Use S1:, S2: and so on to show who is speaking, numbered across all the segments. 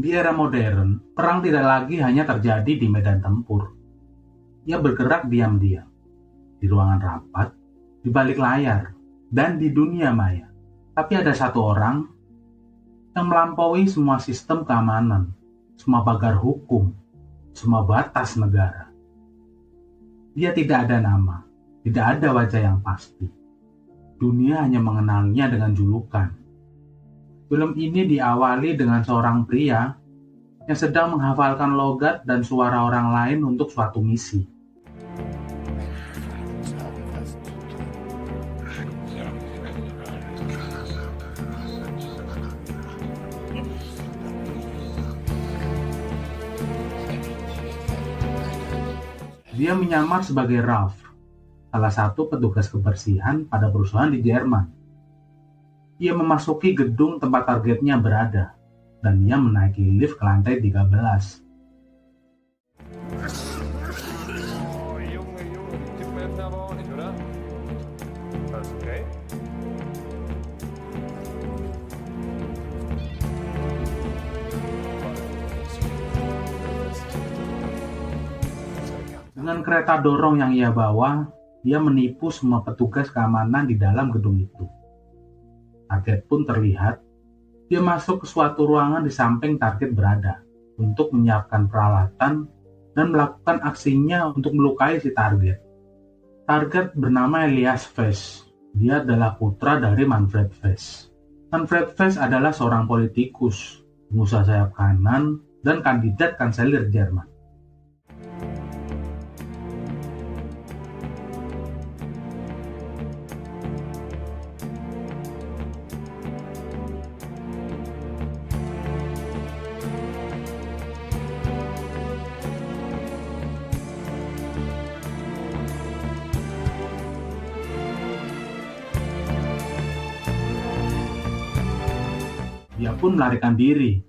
S1: Di era modern, perang tidak lagi hanya terjadi di medan tempur. Ia bergerak diam-diam, di ruangan rapat, di balik layar, dan di dunia maya. Tapi ada satu orang yang melampaui semua sistem keamanan, semua pagar hukum, semua batas negara. Dia tidak ada nama, tidak ada wajah yang pasti. Dunia hanya mengenalnya dengan julukan. Film ini diawali dengan seorang pria yang sedang menghafalkan logat dan suara orang lain untuk suatu misi. Dia menyamar sebagai Ralph, salah satu petugas kebersihan pada perusahaan di Jerman. Ia memasuki gedung tempat targetnya berada, dan ia menaiki lift ke lantai 13.
S2: Oh, Junge, die gibt mir jetzt aber auch nicht, oder? Alles okay?
S1: Dengan kereta dorong yang ia bawa, dia menipu semua petugas keamanan di dalam gedung itu. Target pun terlihat. Dia masuk ke suatu ruangan di samping target berada untuk menyiapkan peralatan dan melakukan aksinya untuk melukai si target. Target bernama Elias Vess. Dia adalah putra dari Manfred Vess. Manfred Vess adalah seorang politikus, pengusaha sayap kanan, dan kandidat kanselir Jerman. Dia pun melarikan diri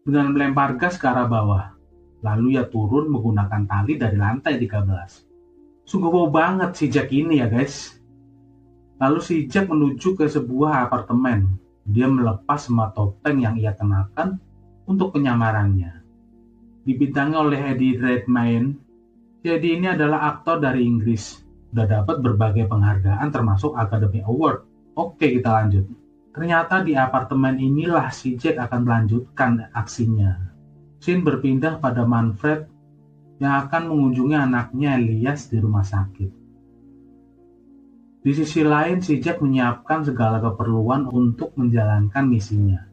S1: dengan melempar gas ke arah bawah. Lalu ia turun menggunakan tali dari lantai 13. Sungguh wow banget si Jack ini ya guys. Lalu si Jack menuju ke sebuah apartemen. Dia melepas semua topeng yang ia kenakan untuk penyamarannya. Dibintangi oleh Eddie Redmayne. Eddie ini adalah aktor dari Inggris. Sudah dapat berbagai penghargaan termasuk Academy Award. Oke, kita lanjut. Ternyata di apartemen inilah si Jack akan melanjutkan aksinya. Scene berpindah pada Manfred yang akan mengunjungi anaknya Elias di rumah sakit. Di sisi lain, si Jack menyiapkan segala keperluan untuk menjalankan misinya.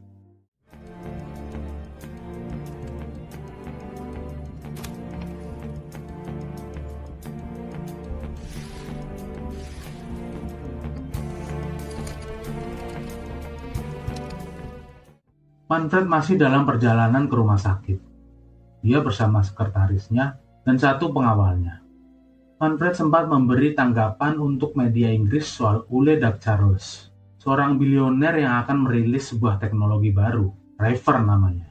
S1: Manfred masih dalam perjalanan ke rumah sakit. Dia bersama sekretarisnya dan satu pengawalnya. Manfred sempat memberi tanggapan untuk media Inggris soal Ole Dag Charles, seorang bilioner yang akan merilis sebuah teknologi baru, Reaver namanya.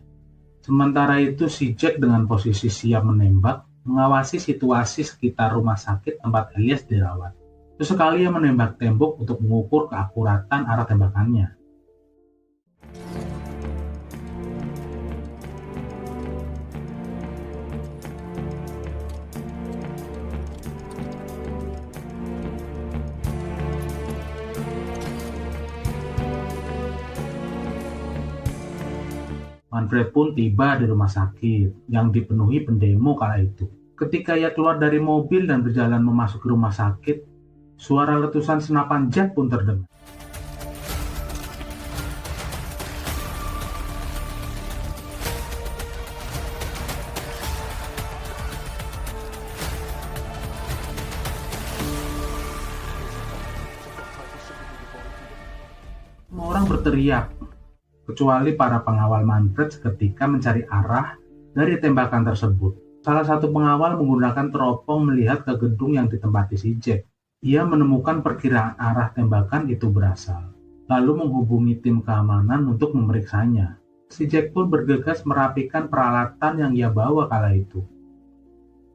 S1: Sementara itu si Jack dengan posisi siap menembak, mengawasi situasi sekitar rumah sakit tempat Elias dirawat. Sesekali ia menembak tembok untuk mengukur keakuratan arah tembakannya. Manfred pun tiba di rumah sakit yang dipenuhi pendemo kala itu. Ketika ia keluar dari mobil dan berjalan memasuki rumah sakit, suara letusan senapan Jack pun terdengar. Semua orang berteriak, kecuali para pengawal Manfred seketika mencari arah dari tembakan tersebut. Salah satu pengawal menggunakan teropong melihat ke gedung yang ditempati si Jack. Ia menemukan perkiraan arah tembakan itu berasal, lalu menghubungi tim keamanan untuk memeriksanya. Si Jack pun bergegas merapikan peralatan yang ia bawa kala itu.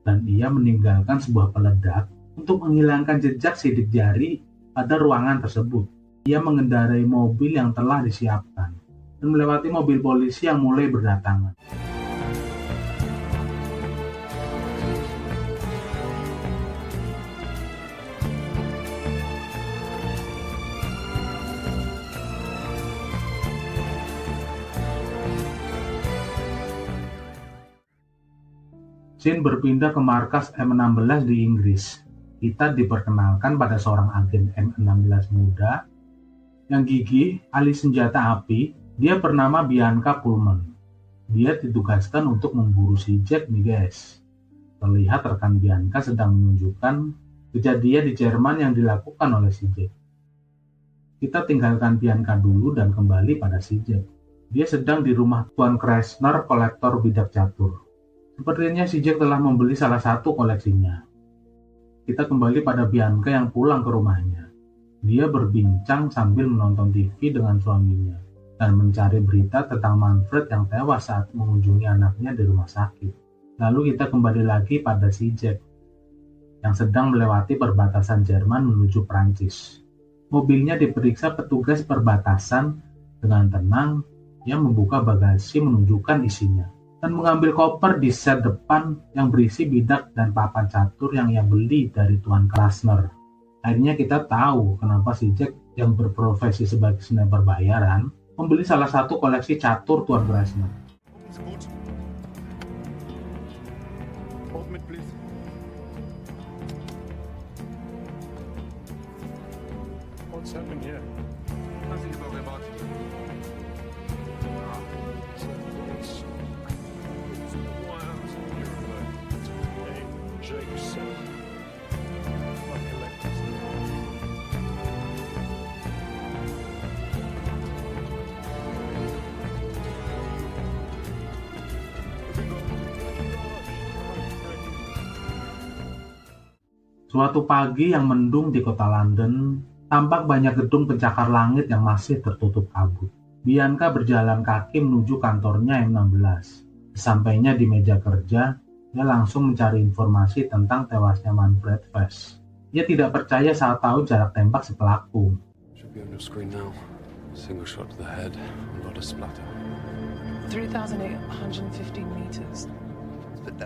S1: Dan ia meninggalkan sebuah peledak untuk menghilangkan jejak sidik jari pada ruangan tersebut. Ia mengendarai mobil yang telah disiapkan. dan melewati mobil polisi yang mulai berdatangan. Scene berpindah ke markas M16 di Inggris. Kita diperkenalkan pada seorang agen M16 muda yang gigih, ahli senjata api. Dia bernama Bianca Pullman. Dia ditugaskan untuk memburu si Jack nih guys. Terlihat rekan Bianca sedang menunjukkan kejadian di Jerman yang dilakukan oleh si Jack. Kita tinggalkan Bianca dulu dan kembali pada si Jack. Dia sedang di rumah Tuan Kressner, kolektor bidak catur. Sepertinya si Jack telah membeli salah satu koleksinya. Kita kembali pada Bianca yang pulang ke rumahnya. Dia berbincang sambil menonton TV dengan suaminya dan mencari berita tentang Manfred yang tewas saat mengunjungi anaknya di rumah sakit. Lalu kita kembali lagi pada si Jack yang sedang melewati perbatasan Jerman menuju Prancis. Mobilnya diperiksa petugas perbatasan dengan tenang. Ia membuka bagasi menunjukkan isinya dan mengambil koper di set depan yang berisi bidak dan papan catur yang ia beli dari Tuan Kressner. Akhirnya kita tahu kenapa si Jack yang berprofesi sebagai sniper bayaran membeli salah satu koleksi catur Tuan Kressner.
S2: Ist gut. Hold mit, please. What's happening here? Weiß ich aber, wer war.
S1: Suatu pagi yang mendung di kota London, tampak banyak gedung pencakar langit yang masih tertutup kabut. Bianca berjalan kaki menuju kantornya M16. Sesampainya di meja kerja, dia langsung mencari informasi tentang tewasnya Manfred Vess. Ia tidak percaya saat tahu jarak tembak si pelaku.
S2: Should be on your screen now. Single shot to the head, a lot of splatter.
S3: 3,815 meters. But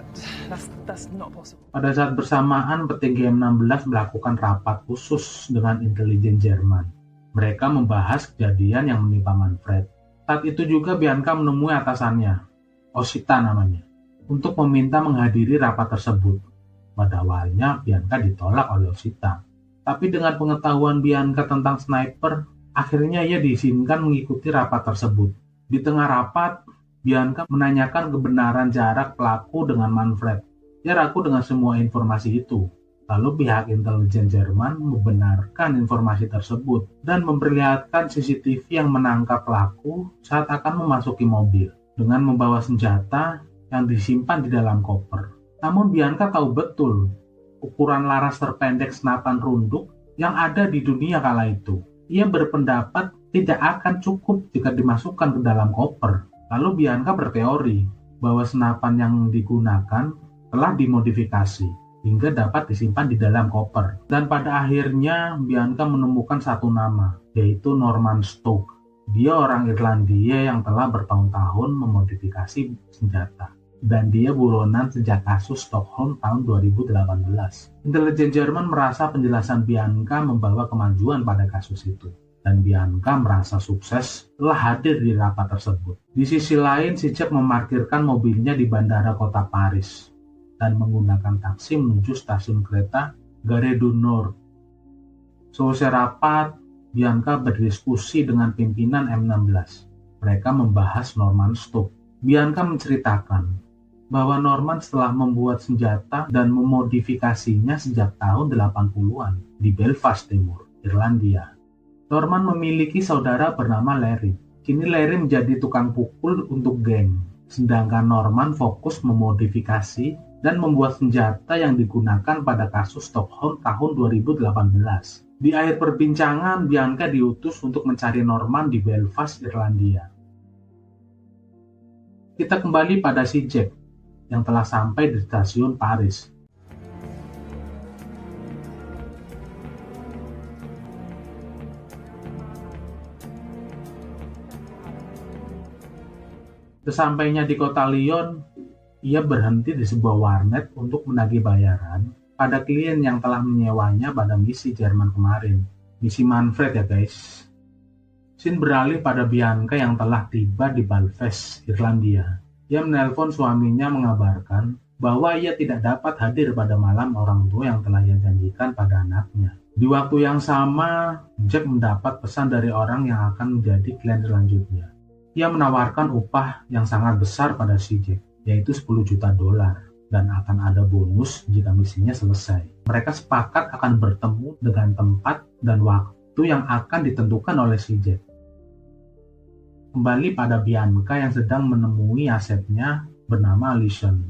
S3: that's not possible.
S1: Pada saat bersamaan, petinggi M16 melakukan rapat khusus dengan intelijen Jerman. Mereka membahas kejadian yang menimpa Manfred. Saat itu juga Bianca menemui atasannya, Osita namanya, untuk meminta menghadiri rapat tersebut. Pada awalnya Bianca ditolak oleh Osita. Tapi dengan pengetahuan Bianca tentang sniper, akhirnya ia diizinkan mengikuti rapat tersebut. Di tengah rapat, Bianca menanyakan kebenaran jarak pelaku dengan Manfred. Ia ragu dengan semua informasi itu. Lalu pihak intelijen Jerman membenarkan informasi tersebut dan memperlihatkan CCTV yang menangkap pelaku saat akan memasuki mobil dengan membawa senjata yang disimpan di dalam koper. Namun Bianca tahu betul ukuran laras terpendek senapan runduk yang ada di dunia kala itu. Ia berpendapat tidak akan cukup jika dimasukkan ke dalam koper. Lalu Bianca berteori bahwa senapan yang digunakan telah dimodifikasi hingga dapat disimpan di dalam koper. Dan pada akhirnya Bianca menemukan satu nama, yaitu Norman Stoke. Dia orang Irlandia yang telah bertahun-tahun memodifikasi senjata. Dan dia buronan sejak kasus Stockholm tahun 2018. Intelijen Jerman merasa penjelasan Bianca membawa kemajuan pada kasus itu. Dan Bianca merasa sukses telah hadir di rapat tersebut. Di sisi lain, si Jack memarkirkan mobilnya di bandara kota Paris dan menggunakan taksi menuju stasiun kereta Gare du Nord. Selesai rapat, Bianca berdiskusi dengan pimpinan M16. Mereka membahas Norman Stoke. Bianca menceritakan bahwa Norman setelah membuat senjata dan memodifikasinya sejak tahun 80-an di Belfast Timur, Irlandia. Norman memiliki saudara bernama Larry. Kini Larry menjadi tukang pukul untuk geng, sedangkan Norman fokus memodifikasi dan membuat senjata yang digunakan pada kasus Stockholm tahun 2018. Di akhir perbincangan, Bianca diutus untuk mencari Norman di Belfast, Irlandia. Kita kembali pada si Jack yang telah sampai di stasiun Paris. Sesampainya di kota Lyon, ia berhenti di sebuah warnet untuk menagih bayaran pada klien yang telah menyewanya pada misi Jerman kemarin. Misi Manfred ya guys. Scene beralih pada Bianca yang telah tiba di Belfast, Irlandia. Ia menelpon suaminya mengabarkan bahwa ia tidak dapat hadir pada malam orang tua yang telah ia janjikan pada anaknya. Di waktu yang sama, Jack mendapat pesan dari orang yang akan menjadi klien selanjutnya. Ia menawarkan upah yang sangat besar pada si Jack, yaitu 10 juta dolar, dan akan ada bonus jika misinya selesai. Mereka sepakat akan bertemu dengan tempat dan waktu yang akan ditentukan oleh si Jack. Kembali pada Bianca yang sedang menemui asetnya bernama Alison.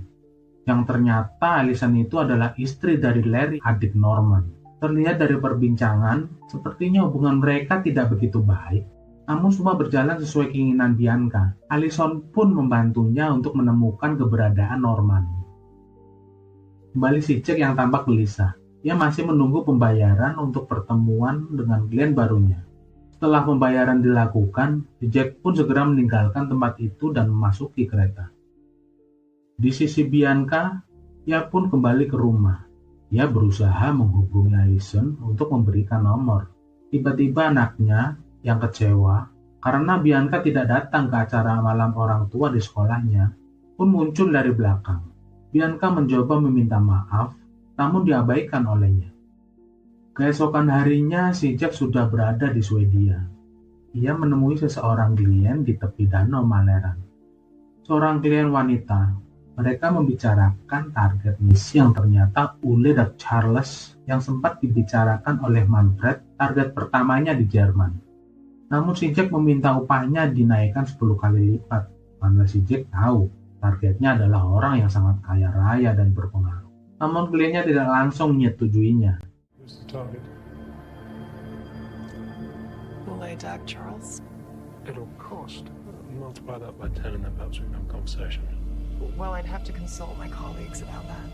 S1: Yang ternyata Alison itu adalah istri dari Larry, adik Norman. Terlihat dari perbincangan, sepertinya hubungan mereka tidak begitu baik. Namun semua berjalan sesuai keinginan Bianca. Alison pun membantunya untuk menemukan keberadaan Norman. Kembali si Jack yang tampak gelisah. Ia masih menunggu pembayaran untuk pertemuan dengan klien barunya. Setelah pembayaran dilakukan, Jack pun segera meninggalkan tempat itu dan memasuki kereta. Di sisi Bianca, ia pun kembali ke rumah. Ia berusaha menghubungi Alison untuk memberikan nomor. Tiba-tiba anaknya yang kecewa karena Bianca tidak datang ke acara malam orang tua di sekolahnya pun muncul dari belakang. Bianca mencoba meminta maaf, namun diabaikan olehnya. Keesokan harinya, si Jack sudah berada di Swedia. Ia menemui seseorang klien di tepi danau Maleran. Seorang klien wanita. Mereka membicarakan target misi yang ternyata Ulle dan Charles yang sempat dibicarakan oleh Manfred, target pertamanya di Jerman. Namun si Jack meminta upahnya dinaikkan 10 kali lipat, karena si Jack tahu targetnya adalah orang yang sangat kaya raya dan berpengaruh. Namun kliennya tidak langsung menyetujuinya.
S2: Who's the target?
S4: Will I attack Charles?
S2: It'll cost. Multiply that by 10 and then perhaps we can have a conversation.
S4: Well, I'd have to consult my colleagues about that.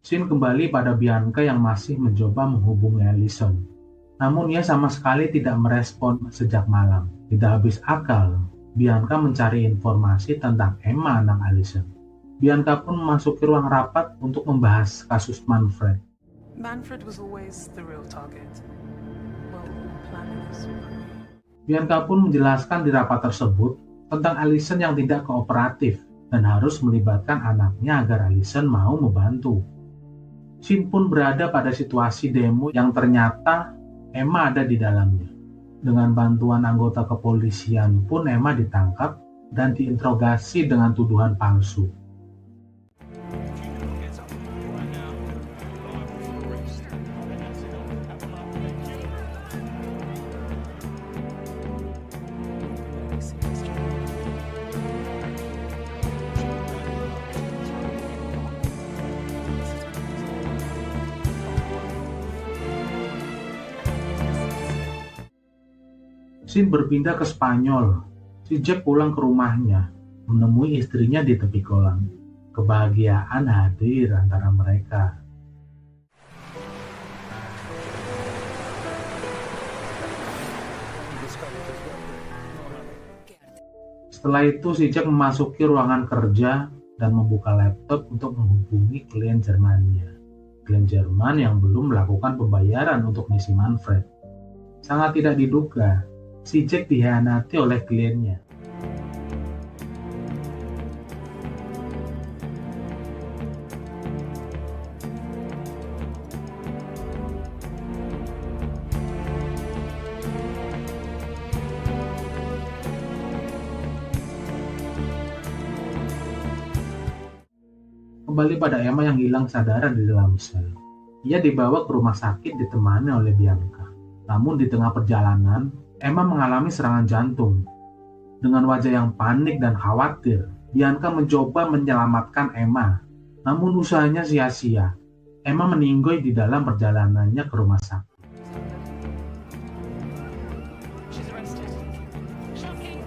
S1: Scene kembali pada Bianca yang masih mencoba menghubungi Alison. Namun ia sama sekali tidak merespon sejak malam. Tidak habis akal, Bianca mencari informasi tentang Emma anak Alison. Bianca pun memasuki ruang rapat untuk membahas kasus Manfred.
S4: Manfred was always the real target. Well, plan is.
S1: Bianca pun menjelaskan di rapat tersebut tentang Alison yang tidak kooperatif dan harus melibatkan anaknya agar Alison mau membantu. Scene pun berada pada situasi demo yang ternyata Emma ada di dalamnya. Dengan bantuan anggota kepolisian pun Emma ditangkap dan diinterogasi dengan tuduhan palsu. Scene berpindah ke Spanyol. Si Jack pulang ke rumahnya, menemui istrinya di tepi kolam. Kebahagiaan hadir antara mereka. Setelah itu si Jack memasuki ruangan kerja dan membuka laptop untuk menghubungi klien Jermannya. Klien Jerman yang belum melakukan pembayaran untuk misi Manfred. Sangat tidak diduga, si Jack dikhianati oleh kliennya. Kembali pada Emma yang hilang kesadaran di dalam sel. Ia dibawa ke rumah sakit ditemani oleh Bianca. Namun di tengah perjalanan, Emma mengalami serangan jantung. Dengan wajah yang panik dan khawatir, Bianca mencoba menyelamatkan Emma. Namun usahanya sia-sia. Emma meninggoy di dalam perjalanannya ke rumah sakit.
S4: She's arrested. Shocking.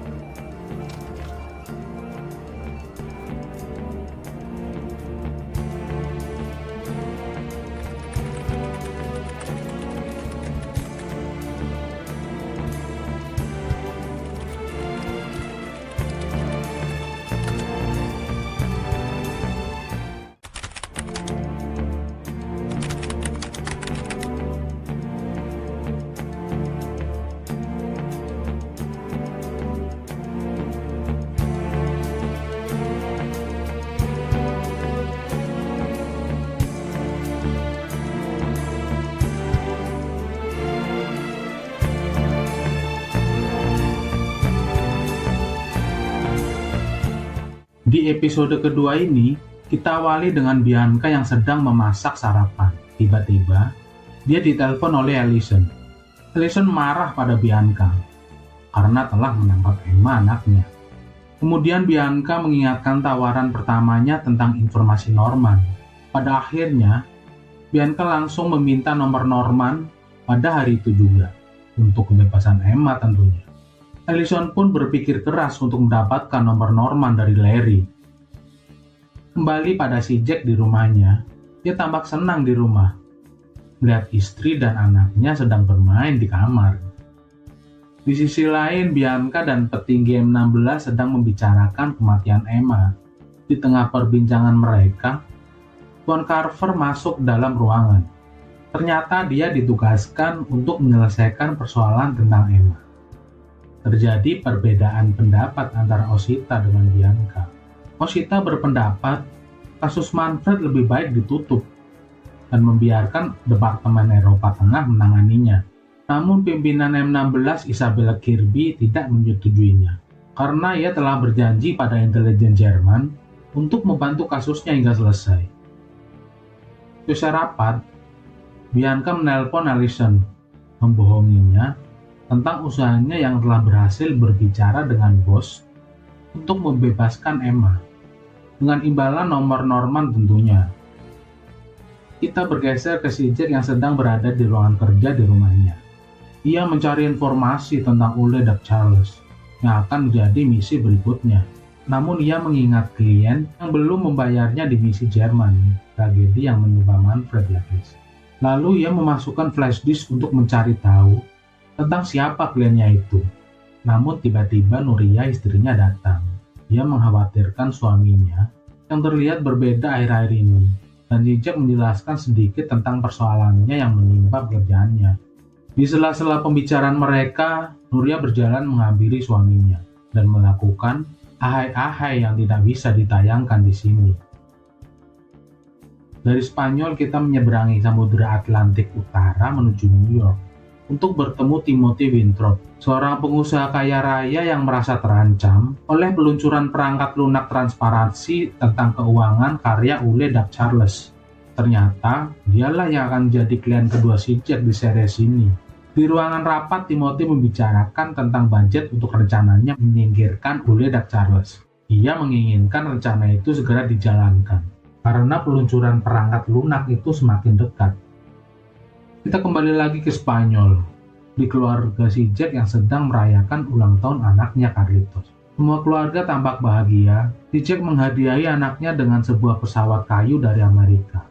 S1: Di episode kedua ini, kita awali dengan Bianca yang sedang memasak sarapan. Tiba-tiba, dia ditelepon oleh Allison. Allison marah pada Bianca karena telah menangkap Emma anaknya. Kemudian Bianca mengingatkan tawaran pertamanya tentang informasi Norman. Pada akhirnya, Bianca langsung meminta nomor Norman pada hari itu juga, untuk kebebasan Emma tentunya. Allison pun berpikir keras untuk mendapatkan nomor Norman dari Larry. Kembali pada si Jack di rumahnya, dia tampak senang di rumah, melihat istri dan anaknya sedang bermain di kamar. Di sisi lain, Bianca dan petinggi M16 sedang membicarakan kematian Emma. Di tengah perbincangan mereka, Tuan Carver masuk dalam ruangan. Ternyata dia ditugaskan untuk menyelesaikan persoalan tentang Emma. Terjadi perbedaan pendapat antara Osita dengan Bianca. Osita berpendapat kasus Manfred lebih baik ditutup dan membiarkan Departemen Eropa Tengah menanganinya. Namun pimpinan M16 Isabella Kirby tidak menyetujuinya karena ia telah berjanji pada intelijen Jerman untuk membantu kasusnya hingga selesai. Selesai rapat, Bianca menelpon Allison, membohonginya tentang usahanya yang telah berhasil berbicara dengan bos untuk membebaskan Emma, dengan imbalan nomor Norman tentunya. Kita bergeser ke si Jack yang sedang berada di ruangan kerja di rumahnya. Ia mencari informasi tentang Ule Dak Charles yang akan menjadi misi berikutnya. Namun ia mengingat klien yang belum membayarnya di misi Jerman, tragedi yang menimpa Manfred ya guys. Lalu ia memasukkan flash disk untuk mencari tahu tentang siapa kliennya itu. Namun tiba-tiba Nuria istrinya datang. Dia mengkhawatirkan suaminya yang terlihat berbeda akhir-akhir ini. Dan Jack menjelaskan sedikit tentang persoalannya yang menimpa pekerjaannya. Di sela-sela pembicaraan mereka, Nuria berjalan menghampiri suaminya dan melakukan ahai-ahai yang tidak bisa ditayangkan di sini. Dari Spanyol kita menyeberangi Samudra Atlantik Utara menuju New York untuk bertemu Timothy Winthrop, seorang pengusaha kaya raya yang merasa terancam oleh peluncuran perangkat lunak transparansi tentang keuangan karya Ule Dak Charles. Ternyata, dialah yang akan menjadi klien kedua si Jack di series ini. Di ruangan rapat, Timothy membicarakan tentang budget untuk rencananya menyingkirkan Ule Dak Charles. Ia menginginkan rencana itu segera dijalankan, karena peluncuran perangkat lunak itu semakin dekat. Kita kembali lagi ke Spanyol, di keluarga si Jack yang sedang merayakan ulang tahun anaknya Carlitos. Semua keluarga tampak bahagia. Si Jack menghadiahi anaknya dengan sebuah pesawat kayu dari Amerika.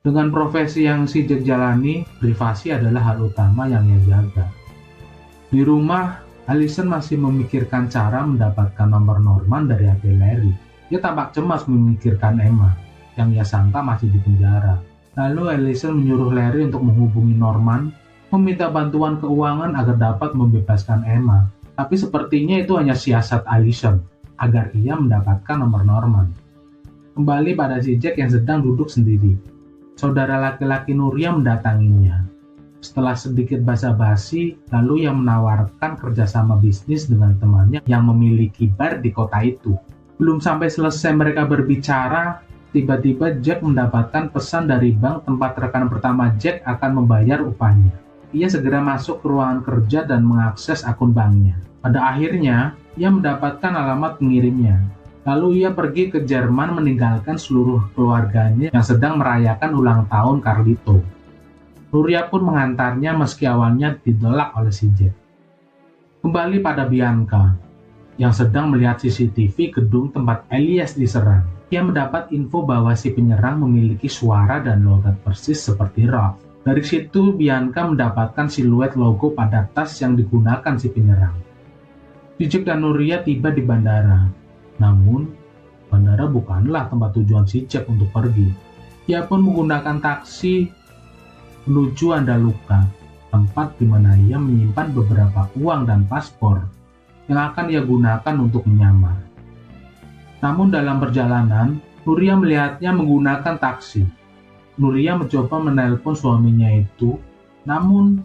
S1: Dengan profesi yang si Jack jalani, privasi adalah hal utama yang ia jaga. Di rumah, Allison masih memikirkan cara mendapatkan nomor Norman dari HP Larry. Dia tampak cemas memikirkan Emma, yang ia sangka masih di penjara. Lalu Allison menyuruh Larry untuk menghubungi Norman, meminta bantuan keuangan agar dapat membebaskan Emma. Tapi sepertinya itu hanya siasat Allison, agar ia mendapatkan nomor Norman. Kembali pada si Jack yang sedang duduk sendiri. Saudara laki-laki Nuria mendatanginya. Setelah sedikit basa-basi, lalu ia menawarkan kerjasama bisnis dengan temannya yang memiliki bar di kota itu. Belum sampai selesai mereka berbicara, tiba-tiba Jack mendapatkan pesan dari bank tempat rekan pertama Jack akan membayar upahnya. Ia segera masuk ke ruangan kerja dan mengakses akun banknya. Pada akhirnya, ia mendapatkan alamat pengirimnya. Lalu ia pergi ke Jerman meninggalkan seluruh keluarganya yang sedang merayakan ulang tahun Carlito. Nuria pun mengantarnya meski awalnya ditolak oleh si Jack. Kembali pada Bianca, yang sedang melihat CCTV gedung tempat Elias diserang. Ia mendapat info bahwa si penyerang memiliki suara dan logat persis seperti Ralph. Dari situ, Bianca mendapatkan siluet logo pada tas yang digunakan si penyerang. Jack dan Nuria tiba di bandara. Namun, bandara bukanlah tempat tujuan si Jack untuk pergi. Ia pun menggunakan taksi menuju Andaluca, tempat di mana ia menyimpan beberapa uang dan paspor yang akan ia gunakan untuk menyamar. Namun dalam perjalanan, Nuria melihatnya menggunakan taksi. Nuria mencoba menelpon suaminya itu, namun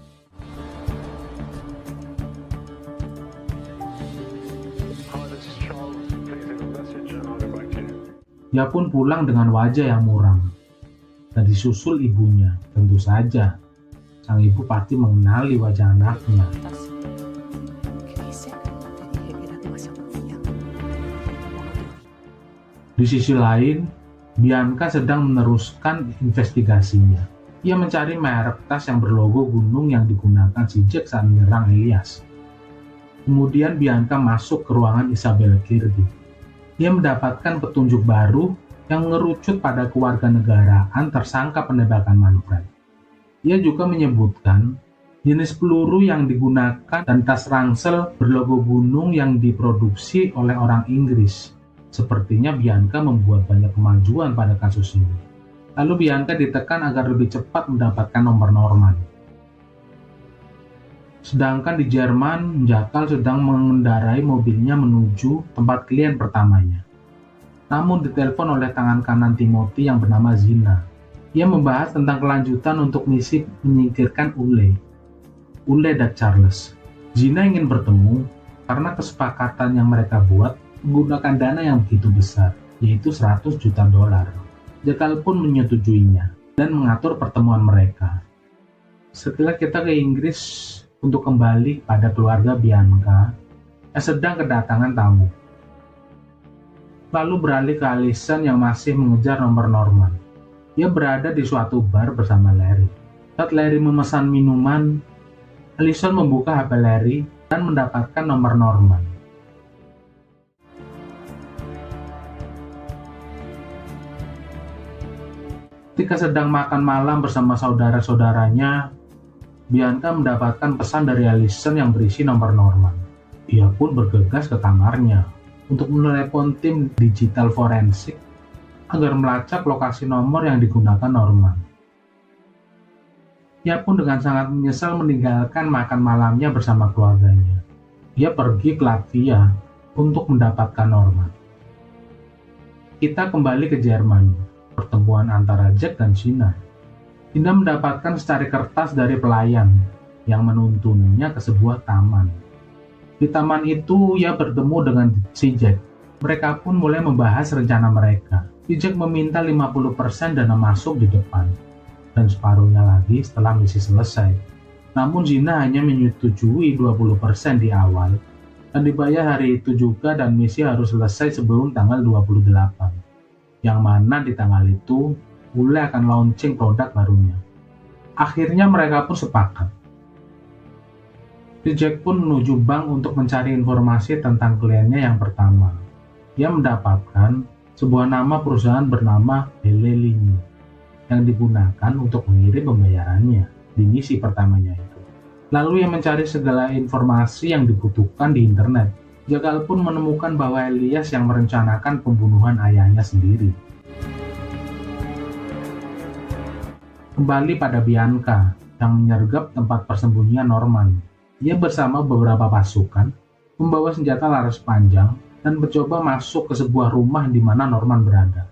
S1: Ia pun pulang dengan wajah yang muram. Dan disusul ibunya, tentu saja. Sang ibu pasti mengenali wajah anaknya.
S4: ¿Qué dice? Te dije que era demasiado niña.
S1: Di sisi lain, Bianca sedang meneruskan investigasinya. Ia mencari merek tas yang berlogo gunung yang digunakan si Jack saat menyerang Elias. Kemudian Bianca masuk ke ruangan Isabella Kirby. Ia mendapatkan petunjuk baru yang mengerucut pada kewarganegaraan tersangka penembakan Manfred. Ia juga menyebutkan jenis peluru yang digunakan dan tas ransel berlogo gunung yang diproduksi oleh orang Inggris. Sepertinya Bianca membuat banyak kemajuan pada kasus ini. Lalu Bianca ditekan agar lebih cepat mendapatkan nomor Norman. Sedangkan di Jerman, Jakal sedang mengendarai mobilnya menuju tempat klien pertamanya. Namun ditelepon oleh tangan kanan Timothy yang bernama Zina. Ia membahas tentang kelanjutan untuk misi menyingkirkan Ule dan Charles. Zina ingin bertemu karena kesepakatan yang mereka buat menggunakan dana yang begitu besar, yaitu 100 juta dolar. Jakal pun menyetujuinya dan mengatur pertemuan mereka. Setelah kita ke Inggris untuk kembali pada keluarga Bianca yang sedang kedatangan tamu. Lalu beralih ke Allison yang masih mengejar nomor Norman. Ia berada di suatu bar bersama Larry. Saat Larry memesan minuman, Allison membuka HP Larry dan mendapatkan nomor Norman. Ketika sedang makan malam bersama saudara-saudaranya, Bianca mendapatkan pesan dari Allison yang berisi nomor Norman. Ia pun bergegas ke kamarnya untuk menelepon tim digital forensik agar melacak lokasi nomor yang digunakan Norman. Ia pun dengan sangat menyesal meninggalkan makan malamnya bersama keluarganya. Ia pergi ke Latvia untuk mendapatkan Norman. Kita kembali ke Jerman. Pertemuan antara Jack dan Zina. Zina mendapatkan secari kertas dari pelayan yang menuntunnya ke sebuah taman. Di taman itu ia bertemu dengan si Jack. Mereka pun mulai membahas rencana mereka. Si Jack meminta 50% dana masuk di depan dan separuhnya lagi setelah misi selesai. Namun Zina hanya menyetujui 20% di awal dan dibayar hari itu juga dan misi harus selesai sebelum tanggal 28. Yang mana di tanggal itu Ule akan launching produk barunya. Akhirnya mereka pun sepakat. Si Jack pun menuju bank untuk mencari informasi tentang kliennya yang pertama. Ia mendapatkan sebuah nama perusahaan bernama Helelini yang digunakan untuk mengirim pembayarannya di misi pertamanya itu. Lalu ia mencari segala informasi yang dibutuhkan di internet. Jakal pun menemukan bahwa Elias yang merencanakan pembunuhan ayahnya sendiri. Kembali pada Bianca yang menyergap tempat persembunyian Norman. Ia bersama beberapa pasukan membawa senjata laras panjang dan mencoba masuk ke sebuah rumah di mana Norman berada.